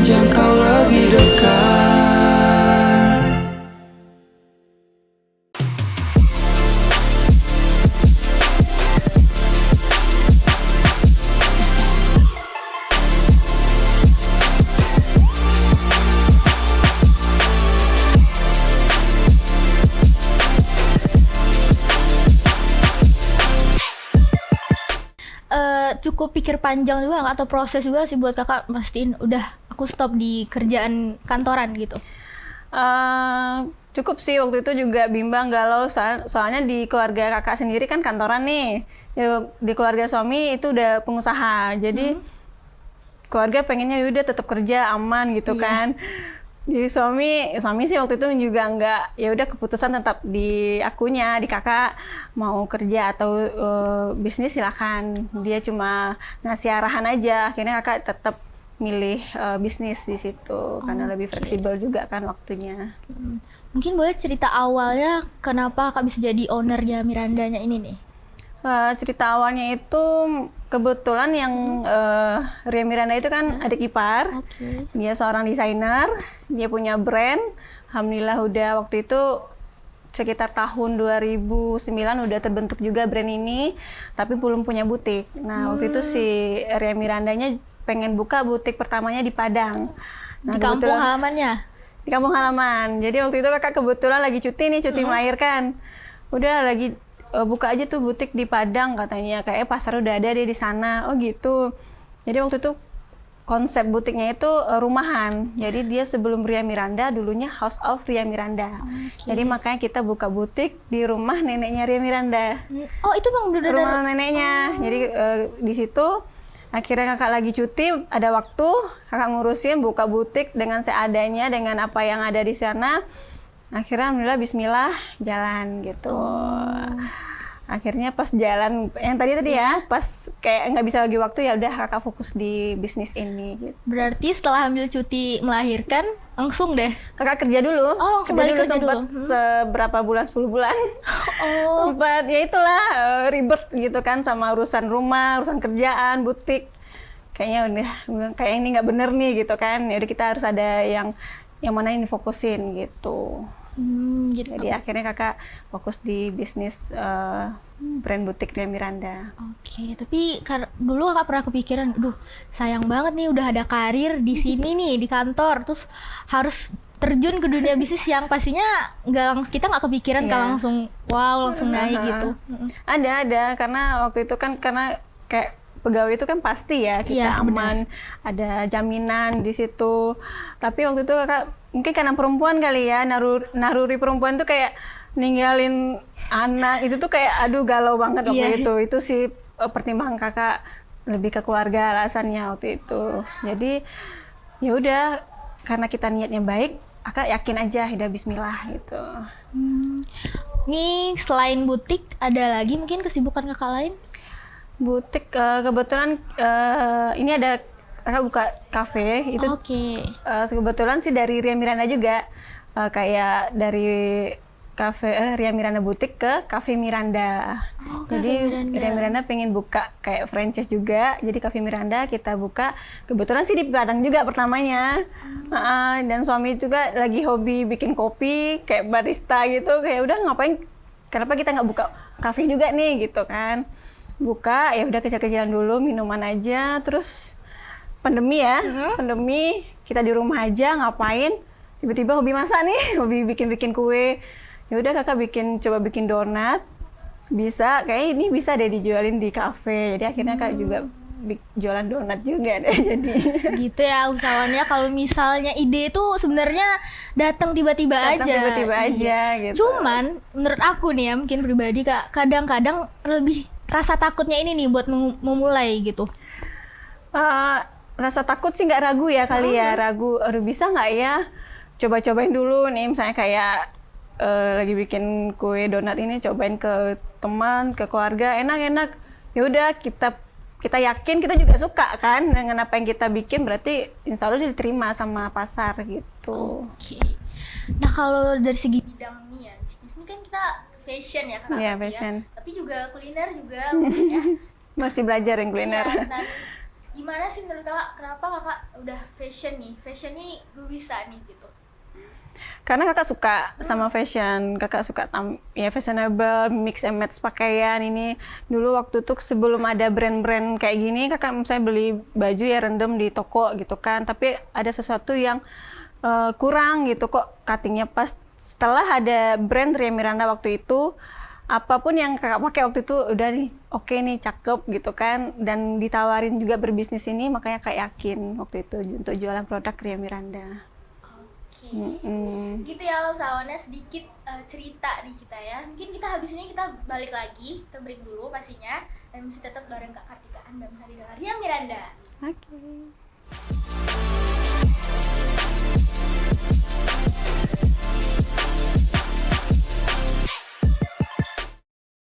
menjangkau lebih dekat. Cukup pikir panjang juga nggak, atau proses juga sih buat kakak mastiin udah aku stop di kerjaan kantoran gitu? Cukup sih, waktu itu juga bimbang galau soalnya di keluarga kakak sendiri kan kantoran nih, di keluarga suami itu udah pengusaha, jadi keluarga pengennya udah tetap kerja aman gitu kan. Jadi suami sih waktu itu juga nggak, ya udah keputusan tetap di akunya, di kakak mau kerja atau bisnis silakan. Dia cuma ngasih arahan aja. Akhirnya kakak tetap milih bisnis di situ karena lebih fleksibel juga kan waktunya. Mungkin boleh cerita awalnya kenapa kakak bisa jadi ownernya Mirandanya ini nih? Cerita awalnya itu kebetulan yang Ria Miranda itu kan adik ipar. Dia seorang desainer, dia punya brand. Alhamdulillah udah waktu itu sekitar tahun 2009 udah terbentuk juga brand ini, tapi belum punya butik. Nah waktu itu si Ria Mirandanya pengen buka butik pertamanya di Padang. Nah, di kampung halamannya? Di kampung halaman. Jadi waktu itu kakak kebetulan lagi cuti melahirkan. Udah lagi buka aja tuh butik di Padang katanya, kayak pasar udah ada deh di sana. Oh gitu. Jadi waktu itu konsep butiknya itu rumahan. Jadi dia sebelum Ria Miranda dulunya House of Ria Miranda. Jadi makanya kita buka butik di rumah neneknya Ria Miranda. Oh itu bang bener-bener rumah neneknya. Jadi di situ akhirnya kakak lagi cuti, ada waktu kakak ngurusin buka butik dengan seadanya, dengan apa yang ada di sana. Akhirnya alhamdulillah bismillah jalan gitu. Akhirnya pas jalan yang tadi ya, pas kayak nggak bisa bagi waktu, ya udah kakak fokus di bisnis ini gitu. Berarti setelah ambil cuti melahirkan langsung deh kakak kerja dulu. Oh langsung balik kerja dulu. Seberapa bulan, 10 bulan. Sempat ya itulah ribet gitu kan sama urusan rumah, urusan kerjaan, butik. Kayaknya udah kayak ini nggak bener nih gitu kan. Ya udah kita harus ada yang mana yang difokusin gitu. Gitu. Jadi akhirnya kakak fokus di bisnis brand butik Ria Miranda. Oke, tapi dulu kakak pernah kepikiran, duh sayang banget nih udah ada karir di sini nih di kantor, terus harus terjun ke dunia bisnis yang pastinya kita nggak kepikiran kalau langsung naik gitu. Ada karena waktu itu kan karena kayak pegawai itu kan pasti ya kita aman, ada jaminan di situ. Tapi waktu itu kakak mungkin karena perempuan kali ya, naruri perempuan tuh kayak ninggalin anak itu tuh kayak aduh galau banget waktu itu. Itu sih pertimbangan kakak, lebih ke keluarga alasannya waktu itu. Jadi ya udah karena kita niatnya baik, kakak yakin aja udah bismillah gitu. Nih selain butik ada lagi mungkin kesibukan kakak lain? Butik kebetulan ini ada kakak buka kafe itu. Kebetulan sih dari Ria Miranda juga, kayak dari kafe Ria Miranda butik ke Cafe Miranda. Jadi Ria Miranda pengen buka kayak franchise juga, jadi Cafe Miranda kita buka. Kebetulan sih di Padang juga pertamanya. Dan suami juga lagi hobi bikin kopi kayak barista gitu, kayak udah ngapain, kenapa kita nggak buka kafe juga nih gitu kan. Buka ya udah kecil-kecilan dulu, minuman aja. Terus pandemi pandemi kita di rumah aja ngapain, tiba-tiba hobi masak nih, hobi bikin kue. Ya udah kakak coba bikin donat, bisa kayak ini bisa deh dijualin di kafe. Jadi akhirnya kak juga jualan donat juga deh jadi. Gitu ya usahawannya, kalau misalnya ide itu sebenarnya datang tiba-tiba aja gitu. Cuman menurut aku nih ya, mungkin pribadi kak, kadang-kadang lebih rasa takutnya ini nih buat memulai gitu. Rasa takut sih nggak ragu ya kali ya, ragu aduh bisa nggak ya, coba-cobain dulu nih misalnya kayak lagi bikin kue donat ini, cobain ke teman, ke keluarga, enak-enak. Ya udah kita yakin, kita juga suka kan dengan apa yang kita bikin, berarti insya Allah diterima sama pasar gitu. Nah kalau dari segi bidang nih ya, bisnis ini kan kita fashion ya kan? Iya, fashion. Tapi juga kuliner juga mungkin ya. Masih belajar yang kuliner. Dan Gimana sih menurut kakak, kenapa kakak udah fashion nih gue bisa nih gitu? Karena kakak suka sama fashion, kakak suka ya fashionable, mix and match pakaian ini. Dulu waktu itu sebelum ada brand-brand kayak gini, kakak misalnya beli baju ya random di toko gitu kan. Tapi ada sesuatu yang kurang gitu kok, cuttingnya pas. Setelah ada brand Ria Miranda waktu itu, apapun yang kakak pakai waktu itu udah nih oke nih, cakep gitu kan. Dan ditawarin juga berbisnis ini, makanya kakak yakin waktu itu untuk jualan produk Ria Miranda. Gitu ya usahawannya, sedikit cerita di kita ya. Mungkin kita habis ini kita balik lagi, kita break dulu pastinya, dan masih tetap bareng Kak Kartikaan dan Sari dengan Ria Miranda. Oke.